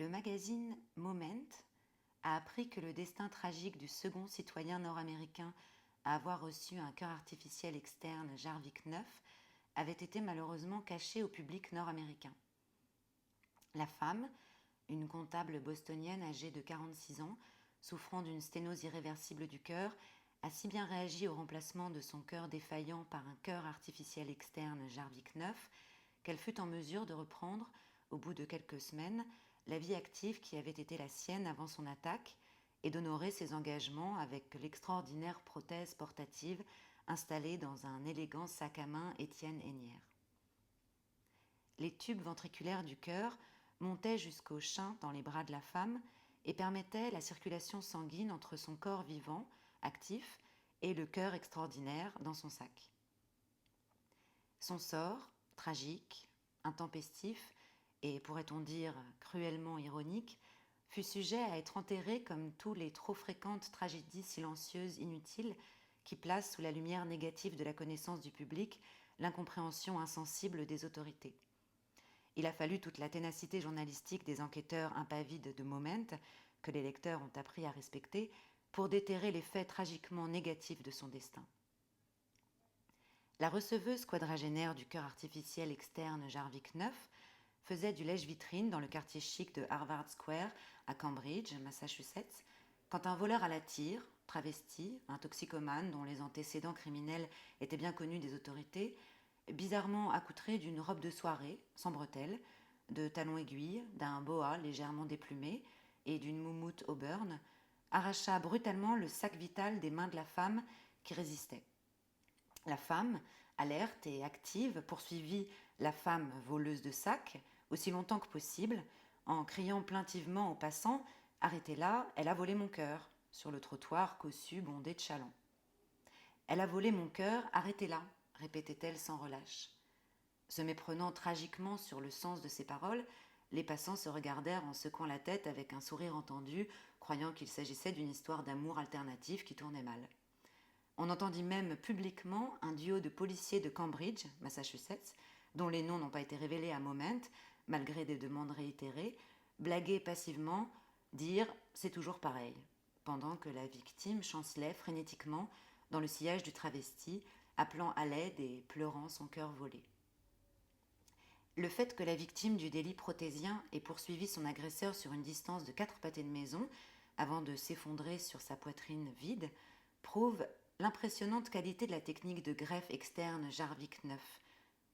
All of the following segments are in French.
Le magazine Moment a appris que le destin tragique du second citoyen nord-américain à avoir reçu un cœur artificiel externe Jarvik 9 avait été malheureusement caché au public nord-américain. La femme, une comptable bostonienne âgée de 46 ans, souffrant d'une sténose irréversible du cœur, a si bien réagi au remplacement de son cœur défaillant par un cœur artificiel externe Jarvik 9 qu'elle fut en mesure de reprendre, au bout de quelques semaines, la vie active qui avait été la sienne avant son attaque et d'honorer ses engagements avec l'extraordinaire prothèse portative installée dans un élégant sac à main Étienne Hénière. Les tubes ventriculaires du cœur montaient jusqu'au sein dans les bras de la femme et permettaient la circulation sanguine entre son corps vivant, actif, et le cœur extraordinaire dans son sac. Son sort, tragique, intempestif et, pourrait-on dire, cruellement ironique, fut sujet à être enterré comme tous les trop fréquentes tragédies silencieuses inutiles qui placent sous la lumière négative de la connaissance du public l'incompréhension insensible des autorités. Il a fallu toute la ténacité journalistique des enquêteurs impavides de Moment, que les lecteurs ont appris à respecter, pour déterrer les faits tragiquement négatifs de son destin. La receveuse quadragénaire du cœur artificiel externe Jarvik 9 faisait du lèche-vitrine dans le quartier chic de Harvard Square à Cambridge, Massachusetts, quand un voleur à la tire, travesti, un toxicomane dont les antécédents criminels étaient bien connus des autorités, bizarrement accoutré d'une robe de soirée, sans bretelles, de talons aiguilles, d'un boa légèrement déplumé et d'une moumoute auburn, arracha brutalement le sac vital des mains de la femme qui résistait. La femme, alerte et active, poursuivit la femme voleuse de sacs aussi longtemps que possible, en criant plaintivement aux passants « Arrêtez-la, elle a volé mon cœur » sur le trottoir cossu bondé de chalands. « Elle a volé mon cœur, arrêtez-la » répétait-elle sans relâche. Se méprenant tragiquement sur le sens de ses paroles, les passants se regardèrent en secouant la tête avec un sourire entendu, croyant qu'il s'agissait d'une histoire d'amour alternatif qui tournait mal. On entendit même publiquement un duo de policiers de Cambridge, Massachusetts, dont les noms n'ont pas été révélés à Moment, malgré des demandes réitérées, blaguer passivement, dire « c'est toujours pareil », pendant que la victime chancelait frénétiquement dans le sillage du travesti, appelant à l'aide et pleurant son cœur volé. Le fait que la victime du délit prothésien ait poursuivi son agresseur sur une distance de 4 pâtés de maison avant de s'effondrer sur sa poitrine vide prouve l'impressionnante qualité de la technique de greffe externe Jarvik 9.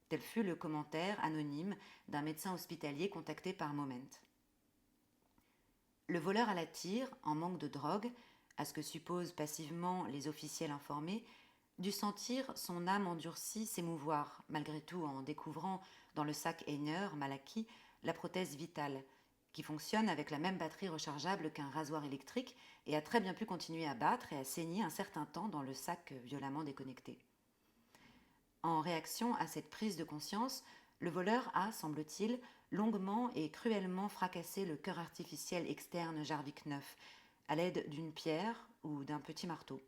Tel fut le commentaire anonyme d'un médecin hospitalier contacté par Moment. Le voleur à la tire, en manque de drogue, à ce que supposent passivement les officiels informés, dut sentir son âme endurcie s'émouvoir, malgré tout en découvrant dans le sac Heiner mal acquis la prothèse vitale, qui fonctionne avec la même batterie rechargeable qu'un rasoir électrique et a très bien pu continuer à battre et à saigner un certain temps dans le sac violemment déconnecté. En réaction à cette prise de conscience, le voleur a, semble-t-il, longuement et cruellement fracassé le cœur artificiel externe Jarvik 9 à l'aide d'une pierre ou d'un petit marteau.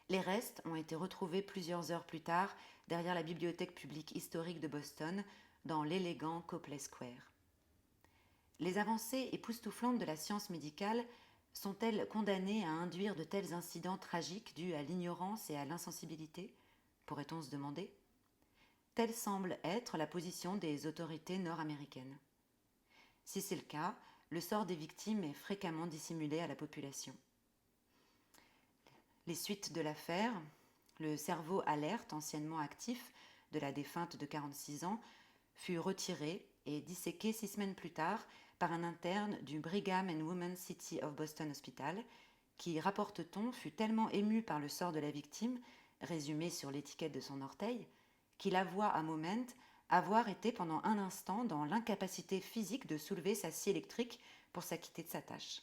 Les restes ont été retrouvés plusieurs heures plus tard derrière la bibliothèque publique historique de Boston, dans l'élégant Copley Square. Les avancées époustouflantes de la science médicale sont-elles condamnées à induire de tels incidents tragiques dus à l'ignorance et à l'insensibilité, pourrait-on se demander ? Telle semble être la position des autorités nord-américaines. Si c'est le cas, le sort des victimes est fréquemment dissimulé à la population. Les suites de l'affaire, le cerveau alerte, anciennement actif, de la défunte de 46 ans, fut retiré et disséqué 6 semaines plus tard par un interne du Brigham and Women's City of Boston Hospital, qui, rapporte-t-on, fut tellement ému par le sort de la victime, résumé sur l'étiquette de son orteil, qu'il avoua à Moment avoir été pendant un instant dans l'incapacité physique de soulever sa scie électrique pour s'acquitter de sa tâche.